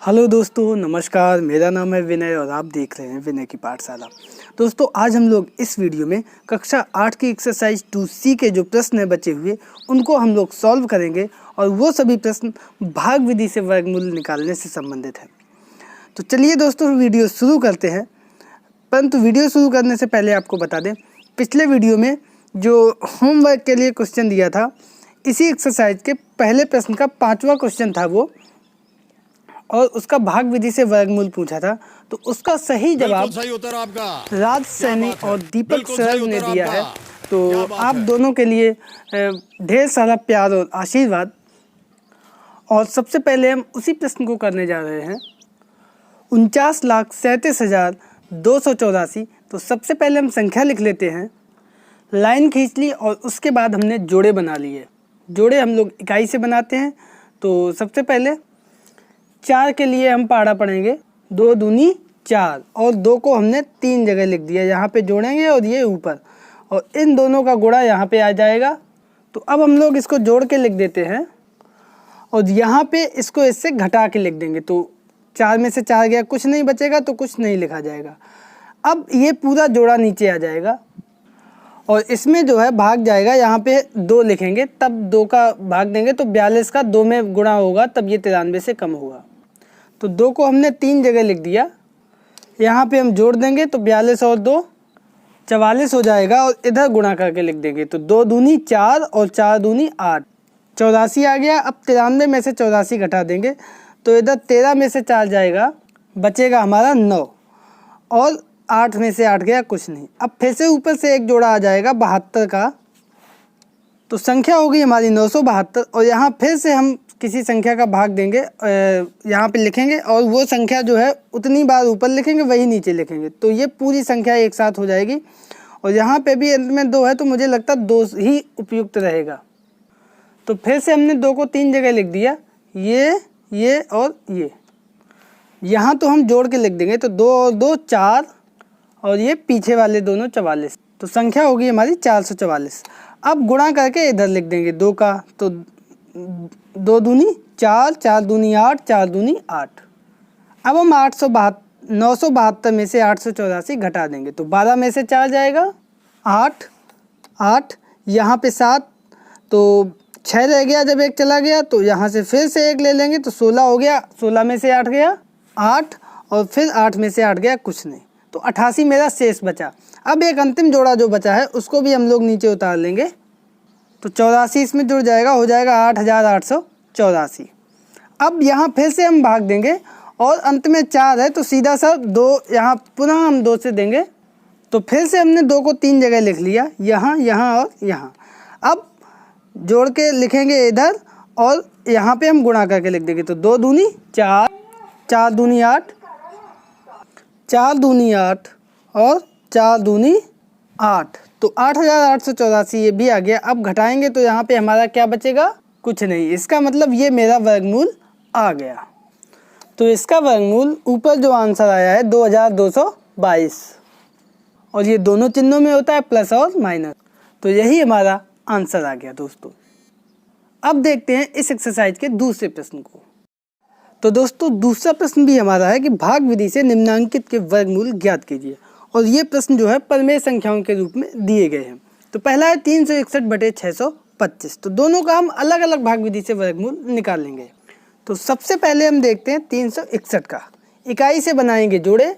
Hello दोस्तों, नमस्कार। मेरा नाम है विनय और आप देख रहे हैं विनय की पाठशाला। दोस्तों, आज हम लोग इस वीडियो में कक्षा 8 की एक्सरसाइज 2C के जो प्रश्न हैं बचे हुए, उनको हम लोग सॉल्व करेंगे और वो सभी प्रश्न भाग विधि से वर्गमूल निकालने से संबंधित हैं। तो चलिए दोस्तों, वीडियो शुरू करते हैं। परंतु वीडियो शुरू करने से पहले आपको बता दें, पिछले वीडियो में जो होमवर्क के लिए क्वेश्चन दिया था, इसी एक्सरसाइज के पहले प्रश्न का 5वां क्वेश्चन था वो, और उसका भाग विधि से वर्गमूल पूछा था। तो उसका सही जवाब सही उत्तर आपका राज सैनी और दीपक सर ने दिया है। तो आप है। दोनों के लिए ढेर सारा प्यार और आशीर्वाद। और सबसे पहले हम उसी प्रश्न को करने जा रहे हैं, 49,37,284। तो सबसे पहले हम संख्या लिख लेते हैं, लाइन खींच ली और उसके बाद हमने जोड़े बना लिए। जोड़े हम लोग इकाई से बनाते हैं। तो सबसे पहले 4 के लिए हम पहाड़ा पढ़ेंगे, 2 दूनी 4, और 2 को हमने 3 जगह लिख दिया, यहाँ पे जोड़ेंगे और ये ऊपर, और इन दोनों का गुणा यहाँ पे आ जाएगा। तो अब हम लोग इसको जोड़ के लिख देते हैं और यहाँ पे इसको इससे घटा के लिख देंगे। तो 4 में से 4 गया, कुछ नहीं बचेगा तो कुछ नहीं लिखा जाएगा। अब ये पूरा जोड़ा नीचे आ जाएगा और इसमें जो है भाग जाएगा, यहाँ पे 2 लिखेंगे, तब 2 का भाग देंगे तो 42 का 2 में गुणा होगा, तब ये 93 से कम होगा। तो 2 को हमने 3 जगह लिख दिया, यहाँ पे हम जोड़ देंगे तो 42 और 2 44 हो जाएगा, और इधर गुणा करके लिख देंगे। तो 2 दूनी 4 और 4 दूनी 8, 84 आ गया। अब 93 में से 84 घटा देंगे तो इधर 13 में से 4 जाएगा, बचेगा हमारा 9, और 8 में से 8 गया, कुछ नहीं। अब फिर से ऊपर से एक जोड़ा आ जाएगा 72 का, तो संख्या होगी हमारी 972, और यहाँ फिर से हम किसी संख्या का भाग देंगे, यहाँ पे लिखेंगे, और वो संख्या जो है उतनी बार ऊपर लिखेंगे वही नीचे लिखेंगे, तो ये पूरी संख्या एक साथ हो जाएगी। और यहाँ पे भी अंत में 2 है, तो मुझे लगता है 2 ही उपयुक्त रहेगा। तो फिर से हमने 2 को 3 जगह लिख दिया, ये और ये। यहाँ तो हम जोड़ के लिख देंगे, तो 2 और 2 4, और ये पीछे वाले दोनों 44, तो संख्या होगी हमारी 444। अब गुणा करके इधर लिख देंगे 2 का, तो 2 दूनी 4, 4 दूनी 8, 4 दूनी 8। अब हम 972 में से 884 घटा देंगे, तो 12 में से 4 जाएगा, 8, यहाँ पे 7, तो 6 रह गया, जब 1 चला गया तो यहाँ से फिर से 1 ले लेंगे, तो 16 हो गया। 16 में से 8 गया 8, और फिर 8 में से 8 गया, कुछ नहीं, तो 88 मेरा शेष बचा। अब एक अंतिम जोड़ा जो बचा है उसको भी हम लोग नीचे उतार लेंगे, तो 84 इसमें जुड़ जाएगा, हो जाएगा 8884। अब यहाँ फिर से हम भाग देंगे, और अंत में 4 है तो सीधा सा 2 यहाँ पुनः हम 2 से देंगे। तो फिर से हमने 2 को 3 जगह लिख लिया, यहाँ और यहाँ। अब जोड़ के लिखेंगे इधर, और यहाँ पे हम गुणा करके लिख देंगे, तो 2 दूनी 4, 4 दूनी 8, 4 दूनी 8, और 4 दूनी 8, तो 8884 ये भी आ गया। अब घटाएंगे तो यहाँ पे हमारा क्या बचेगा, कुछ नहीं। इसका मतलब ये मेरा वर्गमूल आ गया। तो इसका वर्गमूल ऊपर जो आंसर आया है 2222, और ये दोनों चिन्हों में होता है, प्लस और माइनस। तो यही हमारा आंसर आ गया दोस्तों। अब देखते हैं इस एक्सरसाइज के दूसरे प्रश्न को। तो दोस्तों, दूसरा प्रश्न भी हमारा है कि भाग विधि से निम्नांकित के वर्गमूल ज्ञात कीजिए, और ये प्रश्न जो है परमेय संख्याओं के रूप में दिए गए हैं। तो पहला है 361/625, तो दोनों का हम अलग अलग भाग विधि से वर्गमूल निकालेंगे। तो सबसे पहले हम देखते हैं 361 का, इकाई से बनाएंगे जोड़े।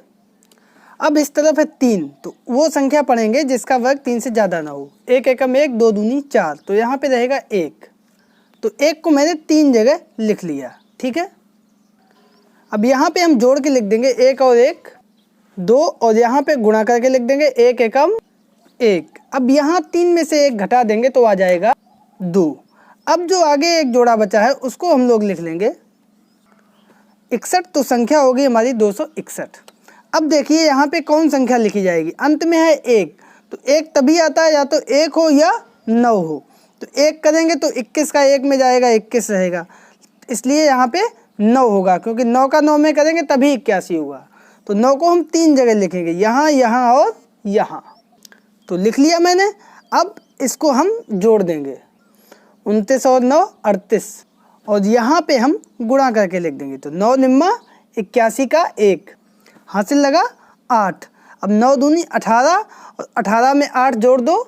अब इस तरफ है 3, तो वो संख्या पढ़ेंगे जिसका वर्ग 3 से ज़्यादा ना हो। 1 एकम 1, 2 दूनी 4, तो यहाँ पे रहेगा 1, तो 1 को मैंने 3 जगह लिख लिया, ठीक है। अब यहाँ पे हम जोड़ के लिख देंगे 1 और 1 2, और यहाँ पे गुणा करके लिख देंगे 1 एकम 1। अब यहाँ 3 में से 1 घटा देंगे तो आ जाएगा 2। अब जो आगे एक जोड़ा बचा है उसको हम लोग लिख लेंगे 61, तो संख्या होगी हमारी 261। अब देखिए यहाँ पे कौन संख्या लिखी जाएगी, अंत में है 1, तो 1 तभी आता है या तो 1 हो या 9 हो। तो 1 करेंगे तो 21 का 1 में जाएगा, 21 रहेगा, इसलिए यहाँ पे 9 होगा, क्योंकि 9 का 9 में करेंगे तभी 81 होगा। तो 9 को हम 3 जगह लिखेंगे, यहाँ और यहाँ, तो लिख लिया मैंने। अब इसको हम जोड़ देंगे, 29 और 9 38, और यहाँ पे हम गुणा करके लिख देंगे। तो 9 निम्मा 81 का 1 हासिल लगा 8। अब 9 दूनी 18 और 18 में 8 जोड़ दो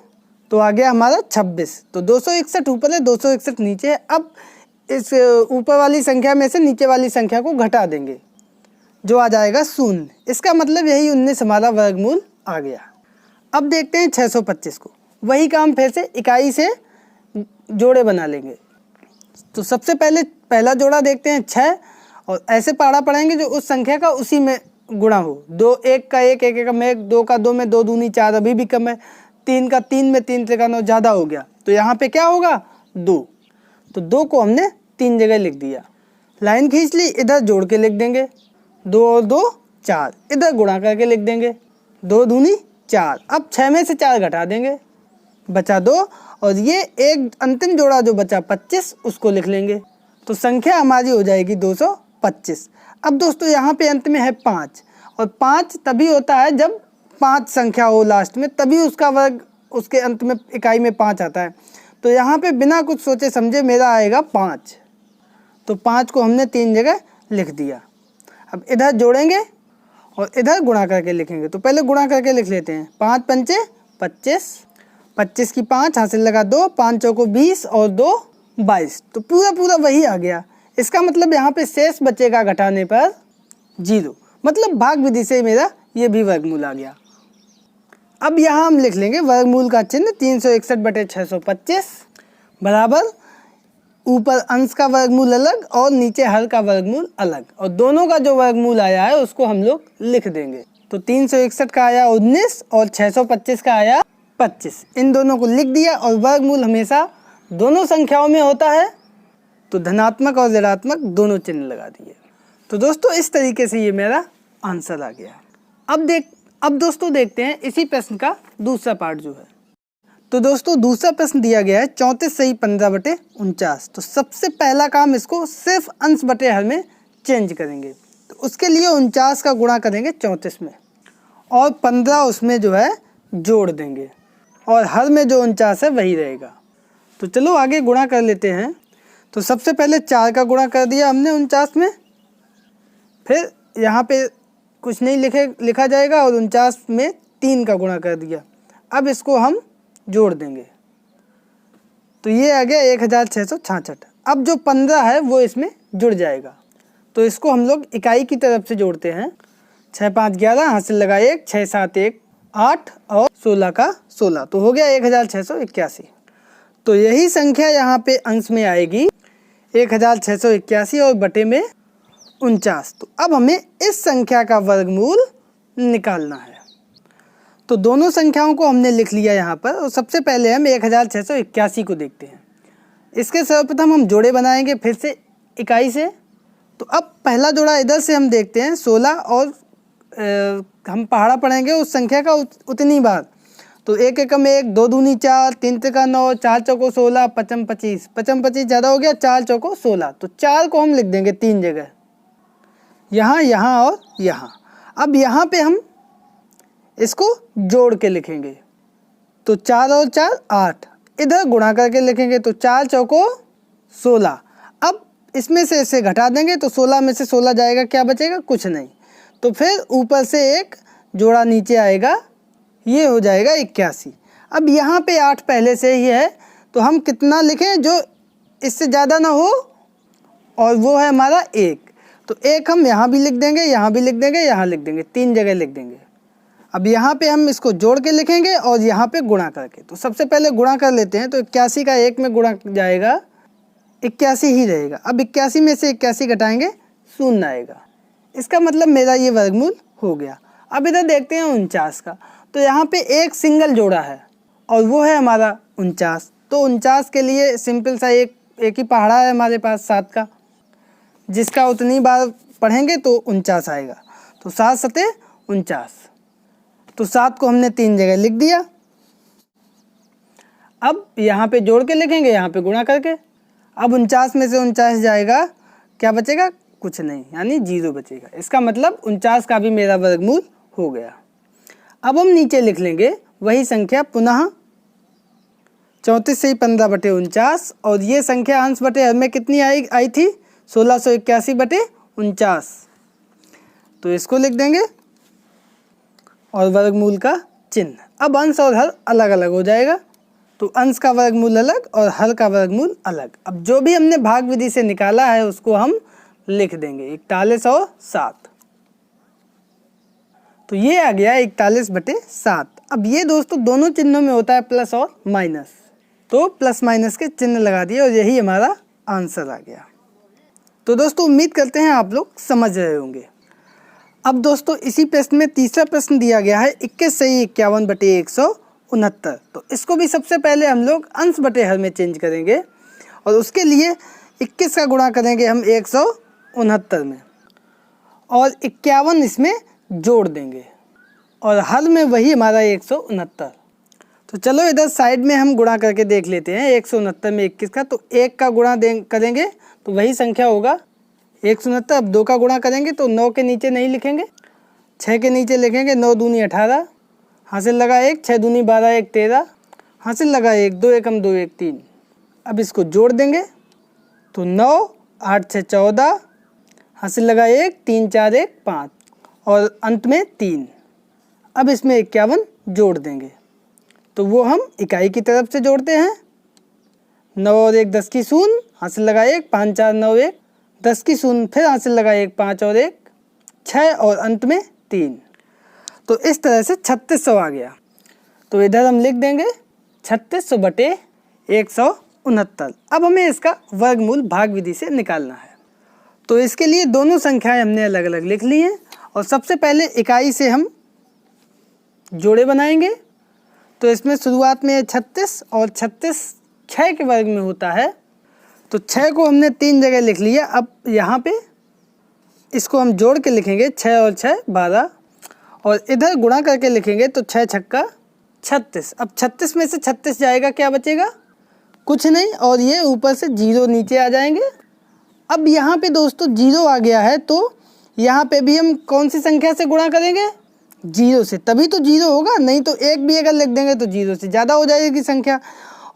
तो आ गया हमारा 26। तो 261 ऊपर है, 261 नीचे है। अब इस ऊपर वाली संख्या में से नीचे वाली संख्या को घटा देंगे, जो आ जाएगा 0। इसका मतलब यही 19 हमारा वर्गमूल आ गया। अब देखते हैं 625 को। वही काम फिर से इकाई से जोड़े बना लेंगे। तो सबसे पहले पहला जोड़ा देखते हैं 6, और ऐसे पहाड़ा पढ़ेंगे जो उस संख्या का उसी में गुणा हो। 2 1 का 1 1 का 1 2 का 2 में 2 दूनी 4 अभी भी कम है। 3 का 3 में 3 3 का 9 ज़्यादा हो गया। तो यहाँ पे क्या होगा 2। तो 2 को हमने 3 जगह लिख दिया। लाइन खींच ली, इधर जोड़ के लिख देंगे 2 और 2 4, इधर गुणा करके लिख देंगे 2 दूनी 4। अब 6 में से 4 घटा देंगे, बचा 2, और ये एक अंतिम जोड़ा जो बचा 25 उसको लिख लेंगे। तो संख्या हमारी हो जाएगी 225। अब दोस्तों यहाँ पे अंत में है 5, और 5 तभी होता है जब 5 संख्या हो लास्ट में, तभी उसका वर्ग उसके अंत में इकाई में 5 आता है। तो यहाँ पे बिना कुछ सोचे समझे मेरा आएगा 5। तो 5 को हमने 3 जगह लिख दिया। अब इधर जोड़ेंगे और इधर गुणा करके लिखेंगे। तो पहले गुणा करके लिख लेते हैं। 5 पंचे 25, 25 की 5 हासिल लगा 2, 5 चौको 20 और 2 22। तो पूरा वही आ गया। इसका मतलब यहाँ पे शेष बचेगा घटाने पर 0, मतलब भाग विधि से मेरा ये भी वर्गमूल आ गया। अब यहाँ हम लिख लेंगे वर्गमूल का चिन्ह 361/625 बराबर ऊपर अंश का वर्गमूल अलग और नीचे हर का वर्गमूल अलग, और दोनों का जो वर्गमूल आया है उसको हम लोग लिख देंगे। तो 361 का आया 19 और 625 का आया 25। इन दोनों को लिख दिया, और वर्गमूल हमेशा दोनों संख्याओं में होता है, तो धनात्मक और ऋणात्मक दोनों चिन्ह लगा दिए। तो दोस्तों इस तरीके से ये मेरा आंसर आ गया। अब दोस्तों देखते हैं इसी प्रश्न का दूसरा पार्ट जो है। तो दोस्तों दूसरा प्रश्न दिया गया है 34 सही 15/49। तो सबसे पहला काम इसको सिर्फ अंश बटे हर में चेंज करेंगे। तो उसके लिए 49 का गुणा करेंगे 34 में, और 15 उसमें जो है जोड़ देंगे, और हर में जो 49 है वही रहेगा। तो चलो आगे गुणा कर लेते हैं। तो सबसे पहले 4 का गुणा कर दिया हमने 49 में, फिर यहाँ पे कुछ नहीं लिखा जाएगा, और 49 में 3 का गुणा कर दिया। अब इसको हम जोड़ देंगे, तो ये आ गया 1666। अब जो 15 है वो इसमें जुड़ जाएगा। तो इसको हम लोग इकाई की तरफ से जोड़ते हैं। 6 5 11 हासिल लगा 1, 6 7 1 8 और 16 का 16, तो हो गया 1681। तो यही संख्या यहाँ पे अंश में आएगी 1681 और बटे में 49। तो अब हमें इस संख्या का वर्गमूल निकालना है। तो दोनों संख्याओं को हमने लिख लिया यहाँ पर, और सबसे पहले हम 1681 को देखते हैं। इसके सर्वप्रथम हम जोड़े बनाएंगे फिर से इकाई से। तो अब पहला जोड़ा इधर से हम देखते हैं 16, और हम पहाड़ा पढ़ेंगे उस संख्या का उतनी बार। तो 1 एकम 1, 2 दूनी 4, 3 त्रिका 9, 4 चौको 16, 55 25, 55 25 ज़्यादा हो गया, 4 चौको 16। तो 4 को हम लिख देंगे 3 जगह, यहाँ यहाँ और यहाँ। अब यहाँ पे हम इसको जोड़ के लिखेंगे। तो 4 और 4 8, इधर गुणा करके लिखेंगे। तो 4 चौको 16। अब इसमें से इसे घटा देंगे, तो 16 में से 16 जाएगा, क्या बचेगा, कुछ नहीं। तो फिर ऊपर से एक जोड़ा नीचे आएगा, ये हो जाएगा 81। अब यहाँ पे 8 पहले से ही है, तो हम कितना लिखें जो इससे ज़्यादा ना हो, और वो है हमारा 1। तो 1 हम यहाँ भी लिख देंगे, यहाँ भी लिख देंगे, यहाँ लिख देंगे, 3 जगह लिख देंगे। अब यहाँ पे हम इसको जोड़ के लिखेंगे और यहाँ पे गुणा करके। तो सबसे पहले गुणा कर लेते हैं। तो 81 का 1 में गुणा जाएगा, 81 ही रहेगा। अब 81 में से 81 घटाएंगे, 0 आएगा। इसका मतलब मेरा ये वर्गमूल हो गया। अब इधर देखते हैं 49 का। तो यहाँ पे एक सिंगल जोड़ा है, और वो है हमारा 49। तो 49 के लिए सिंपल सा एक ही पहाड़ा है हमारे पास 7 का, जिसका उतनी बार पढ़ेंगे तो 49 आएगा। तो 7 सते 49। तो 7 को हमने 3 जगह लिख दिया। अब यहाँ पे जोड़ के लिखेंगे, यहाँ पे गुणा करके। अब 49 में से 49 जाएगा, क्या बचेगा, कुछ नहीं, यानी 0 बचेगा। इसका मतलब 49 का भी मेरा वर्गमूल हो गया। अब हम नीचे लिख लेंगे वही संख्या पुनः 34 सही 15/49, और ये संख्या अंश बटे हर में कितनी आई थी, 1681/49। तो इसको लिख देंगे और वर्गमूल का चिन्ह। अब अंश और हर अलग अलग हो जाएगा, तो अंश का वर्गमूल अलग और हर का वर्गमूल अलग। अब जो भी हमने भाग विधि से निकाला है उसको हम लिख देंगे 41 और 7। तो ये आ गया 41/7। अब ये दोस्तों दोनों चिन्हों में होता है प्लस और माइनस, तो प्लस माइनस के चिन्ह लगा दिए और यही हमारा आंसर आ गया। तो दोस्तों उम्मीद करते हैं आप लोग समझ रहे होंगे। अब दोस्तों इसी प्रश्न में तीसरा प्रश्न दिया गया है 21 सही 51/169। तो इसको भी सबसे पहले हम लोग अंश बटे हर में चेंज करेंगे और उसके लिए 21 का गुणा करेंगे हम 169 में और 51 इसमें जोड़ देंगे और हर में वही हमारा 169। तो चलो इधर साइड में हम गुणा करके देख लेते हैं 169 में 21 का। तो 1 का गुणा करेंगे तो वही संख्या होगा 169। अब 2 का गुणा करेंगे तो 9 के नीचे नहीं लिखेंगे, 6 के नीचे लिखेंगे। 9 दूनी 18, हासिल लगा 1, 6 दूनी 12, 1 13, हासिल लगा 1, 2 एकम 2, 1 3। अब इसको जोड़ देंगे तो 9, 8 6 14, हासिल लगा 1, 3 4 1 5 और अंत में 3। अब इसमें 51 जोड़ देंगे तो वो हम इकाई की तरफ से जोड़ते हैं। 9 और 1 10 की शून्य, हासिल लगा 1, 5 4 9 1, 10 की शून्य, फिर हासिल लगा 1, 5 और 1 6 और अंत में 3। तो इस तरह से 3600 आ गया। तो इधर हम लिख देंगे 3600/169। अब हमें इसका वर्गमूल भाग विधि से निकालना है। तो इसके लिए दोनों संख्याएं हमने अलग अलग लिख ली हैं और सबसे पहले इकाई से हम जोड़े बनाएंगे। तो इसमें शुरुआत में 36 और 36 6 के वर्ग में होता है, तो 6 को हमने 3 जगह लिख लिया। अब यहाँ पे इसको हम जोड़ के लिखेंगे 6 और 6 12 और इधर गुणा करके लिखेंगे तो 6 छक्का 36। अब 36 में से 36 जाएगा, क्या बचेगा? कुछ नहीं, और ये ऊपर से 0 नीचे आ जाएंगे। अब यहाँ पे दोस्तों 0 आ गया है तो यहाँ पे भी हम कौन सी संख्या से गुणा करेंगे? 0 से, तभी तो 0 होगा, नहीं तो 1 भी अगर लिख देंगे तो 0 से ज़्यादा हो जाएगी संख्या।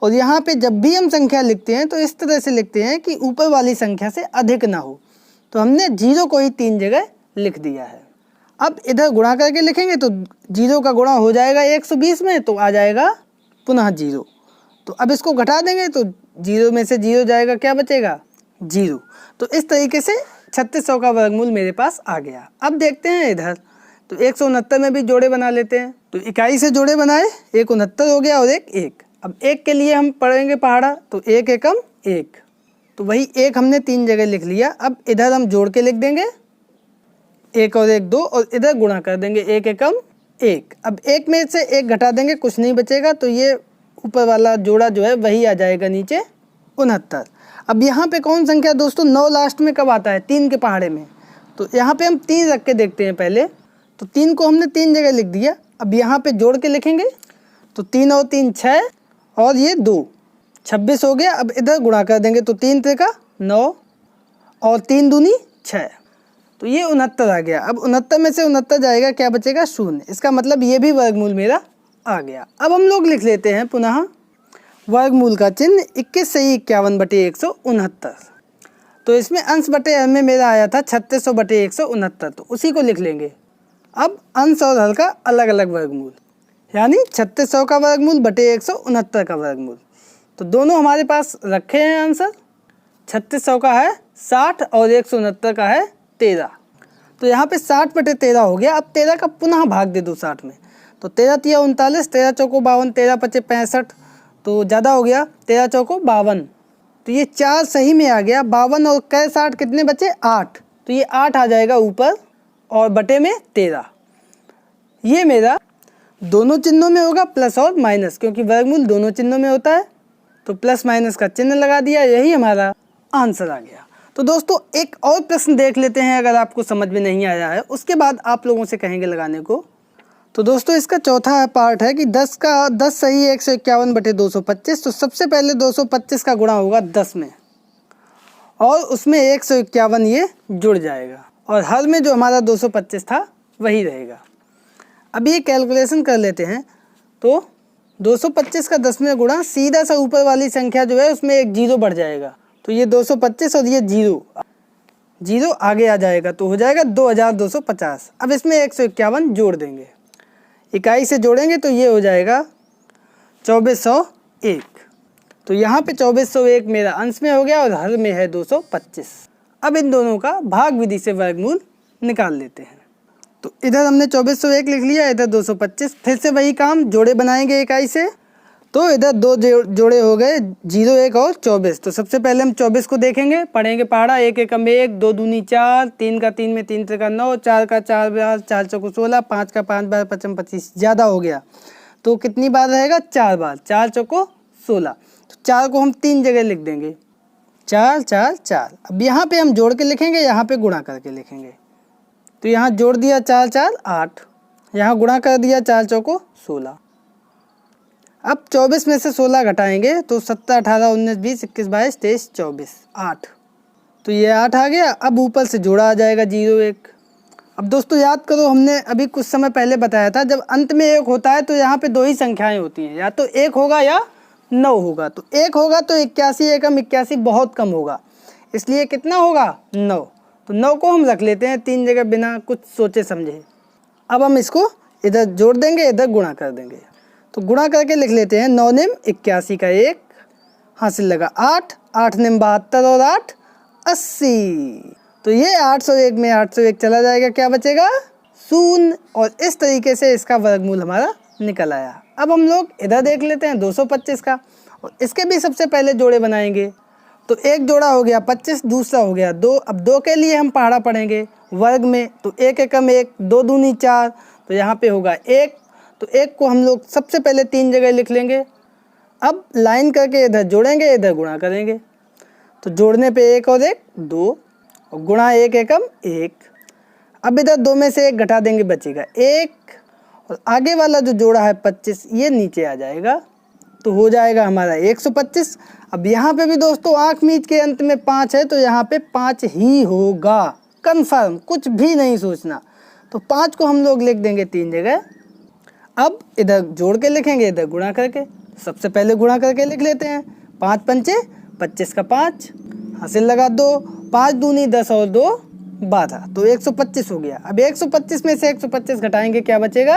और यहाँ पे जब भी हम संख्या लिखते हैं तो इस तरह से लिखते हैं कि ऊपर वाली संख्या से अधिक ना हो, तो हमने 0 को ही 3 जगह लिख दिया है। अब इधर गुणा करके लिखेंगे तो 0 का गुणा हो जाएगा 120 में, तो आ जाएगा पुनः 0। तो अब इसको घटा देंगे तो 0 में से 0 जाएगा, क्या बचेगा? 0। तो इस तरीके से 3600 का वर्गमूल मेरे पास आ गया। अब देखते हैं इधर, तो 169 में भी जोड़े बना लेते हैं। तो इकाई से जोड़े बनाए, 169 हो गया और 1 1। अब 1 के लिए हम पढ़ेंगे पहाड़ा, तो 1 एकम 1, तो वही 1 हमने 3 जगह लिख लिया। अब इधर हम जोड़ के लिख देंगे 1 और 1 2 और इधर गुणा कर देंगे 1 एकम 1। अब 1 में से 1 घटा देंगे, कुछ नहीं बचेगा, तो ये ऊपर वाला जोड़ा जो है वही आ जाएगा नीचे 69। अब यहाँ पे कौन संख्या दोस्तों 9 लास्ट में कब आता है? 3 के पहाड़े में। तो यहाँ पे हम 3 रख के देखते हैं पहले, तो 3 को हमने 3 जगह लिख दिया। अब यहाँ पे जोड़ के लिखेंगे तो 3 और 3 6 और ये 2 26 हो गया। अब इधर गुणा कर देंगे तो 3 3 9 और 3 दूनी 6, तो ये 69 आ गया। अब 69 में से 69 जाएगा, क्या बचेगा? 0। इसका मतलब ये भी वर्गमूल मेरा आ गया। अब हम लोग लिख लेते हैं पुनः वर्गमूल का चिन्ह 21 सही 51/169। तो इसमें अंश बटे हर में मेरा आया था 3600/169, तो उसी को लिख लेंगे। अब अंश और हर का अलग अलग वर्गमूल, यानी 3600 का वर्गमूल बटे 169 का वर्गमूल। तो दोनों हमारे पास रखे हैं आंसर। 3600 का है 60 और 169 का है 13। तो यहाँ पे 60/13 हो गया। अब 13 का पुनः भाग दे दो 60 में, तो 13 तिया 39, 13 चौको 52, 13 पचे 65, तो ज़्यादा हो गया, 13 चौको 52, तो ये 4 सही में आ गया। 52 और कै 60 कितने बचे? 8, तो ये 8 आ जाएगा ऊपर और बटे में 13। ये मेरा दोनों चिन्हों में होगा प्लस और माइनस, क्योंकि वर्गमूल दोनों चिन्हों में होता है, तो प्लस माइनस का चिन्ह लगा दिया, यही हमारा आंसर आ गया। तो दोस्तों एक और प्रश्न देख लेते हैं, अगर आपको समझ में नहीं आया है उसके बाद आप लोगों से कहेंगे लगाने को। तो दोस्तों इसका चौथा पार्ट है कि 10 सही 151/225। तो सबसे पहले 225 का गुणा होगा 10 में और उसमें 151 ये जुड़ जाएगा और हर में जो हमारा 225 था वही रहेगा। अब ये कैलकुलेशन कर लेते हैं, तो 225 का 10 में गुणा, सीधा सा ऊपर वाली संख्या जो है उसमें एक 0 बढ़ जाएगा, तो ये 225 और ये 0। जीरो आगे आ जाएगा तो हो जाएगा 2250। अब इसमें 151 जोड़ देंगे, इकाई से जोड़ेंगे तो ये हो जाएगा 2401। तो यहाँ पे 2401 मेरा अंश में हो गया और हर में है 225। अब इन दोनों का भाग विधि से वर्गमूल निकाल लेते हैं। तो इधर हमने 2401 लिख लिया, इधर 225। फिर से वही काम, जोड़े बनाएंगे इकाई से। तो इधर दो जोड़े हो गए 01 और 24। तो सबसे पहले हम 24 को देखेंगे, पढ़ेंगे पहाड़ा। 1 एकम 1, 2 दूनी 4, 3 का 3 में 3 त्रिका 9, 4 का 4 बार, 4 चौको 16, 5 का 5 बार, 5 25। ज़्यादा हो गया तो कितनी बार रहेगा? 4 बार। 4 चौको 16। तो 4 को हम 3 जगह लिख देंगे, 4 4 4। अब यहाँ पे हम जोड़ के लिखेंगे, यहाँ पे गुणा करके लिखेंगे। तो यहाँ जोड़ दिया 4 4 8, यहाँ गुणा कर दिया 4 चौको 16। अब 24 में से 16 घटाएंगे तो 17 18 19 20 21 22 23 24 8। तो ये 8 आ गया। अब ऊपर से जोड़ा आ जाएगा 01। अब दोस्तों याद करो, हमने अभी कुछ समय पहले बताया था जब अंत में 1 होता है तो यहाँ पे 2 ही संख्याएं होती हैं, या तो 1 होगा या 9 होगा। तो 1 होगा तो 81 एकम 81 बहुत कम होगा, इसलिए कितना होगा? 9। तो 9 को हम रख लेते हैं 3 जगह बिना कुछ सोचे समझे। अब हम इसको इधर जोड़ देंगे, इधर गुणा कर देंगे। तो गुणा करके लिख लेते हैं, 9 निम 81 का 1 हासिल लगा 8, 8 निम 72 और 8 80। तो ये 801 में 801 चला जाएगा, क्या बचेगा? 0। और इस तरीके से इसका वर्गमूल हमारा निकल आया। अब हम लोग इधर देख लेते हैं 225 का, और इसके भी सबसे पहले जोड़े बनाएंगे। तो एक जोड़ा हो गया 25, दूसरा हो गया 2। अब 2 के लिए हम पहाड़ा पढ़ेंगे वर्ग में। तो 1 एकम 1, 2 दूनी 4, तो यहाँ पे होगा 1। तो 1 को हम लोग सबसे पहले 3 जगह लिख लेंगे। अब लाइन करके इधर जोड़ेंगे, इधर गुणा करेंगे। तो जोड़ने पे 1 और 1 2, और गुणा 1 एकम 1। अब इधर 2 में से 1 घटा देंगे, बचेगा 1। और आगे वाला जो जोड़ा है 25, ये नीचे आ जाएगा, तो हो जाएगा हमारा 125। अब यहाँ पे भी दोस्तों आँख मीच के अंत में 5 है, तो यहाँ पे 5 ही होगा, कन्फर्म, कुछ भी नहीं सोचना। तो 5 को हम लोग लिख देंगे 3 जगह। अब इधर जोड़ के लिखेंगे, इधर गुणा करके। सबसे पहले गुणा करके लिख लेते हैं, 5 पंचे 25 का 5 हासिल लगा 2, 5 दूनी 10 और 2 12, तो 125 हो गया। अब 125 में से 125 घटाएंगे, क्या बचेगा?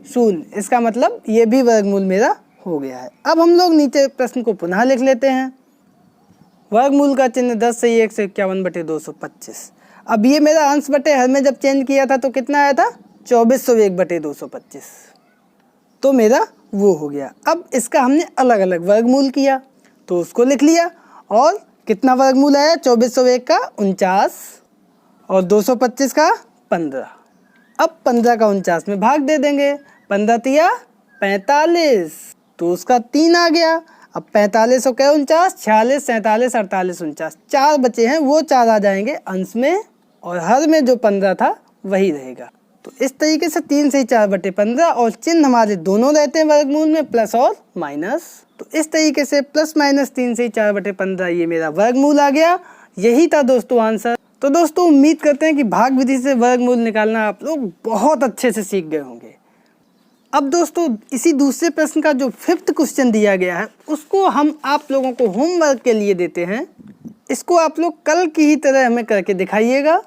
0। इसका मतलब ये भी वर्गमूल मेरा हो गया है। अब हम लोग नीचे प्रश्न को पुनः लिख लेते हैं। वर्गमूल का चिन्ह 10 से 151 बटे 225। अब ये मेरा अंश बटे हर में जब चेंज किया था तो कितना आया था? 2401 बटे 225। तो मेरा वो हो गया। अब इसका हमने अलग अलग वर्गमूल किया तो उसको लिख लिया। और कितना वर्गमूल आया? 2401 का 49 और 225 का 15। अब 15 का 49 में भाग दे देंगे, 15 तिया 45, तो उसका 3 आ गया। अब 45 और 49, 46 47 48 49, 4 बचे हैं, वो 4 आ जाएंगे अंश में, और हर में जो 15 था वही रहेगा। तो इस तरीके से 3 से 4 बटे 15, और चिन्ह हमारे दोनों रहते हैं वर्गमूल में, प्लस और माइनस। तो इस तरीके से प्लस माइनस 3 से 4 बटे 15 ये मेरा वर्गमूल आ गया। यही था दोस्तों आंसर। तो दोस्तों उम्मीद करते हैं कि भाग विधि से वर्गमूल निकालना आप लोग बहुत अच्छे से सीख गए होंगे। अब दोस्तों इसी दूसरे प्रश्न का जो 5th क्वेश्चन दिया गया है उसको हम आप लोगों को होमवर्क के लिए देते हैं। इसको आप लोग कल की ही तरह हमें करके दिखाइएगा,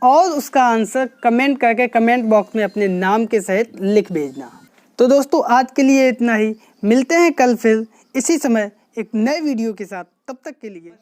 और उसका आंसर कमेंट करके कमेंट बॉक्स में अपने नाम के सहित लिख भेजना। तो दोस्तों आज के लिए इतना ही, मिलते हैं कल फिर इसी समय एक नए वीडियो के साथ। तब तक के लिए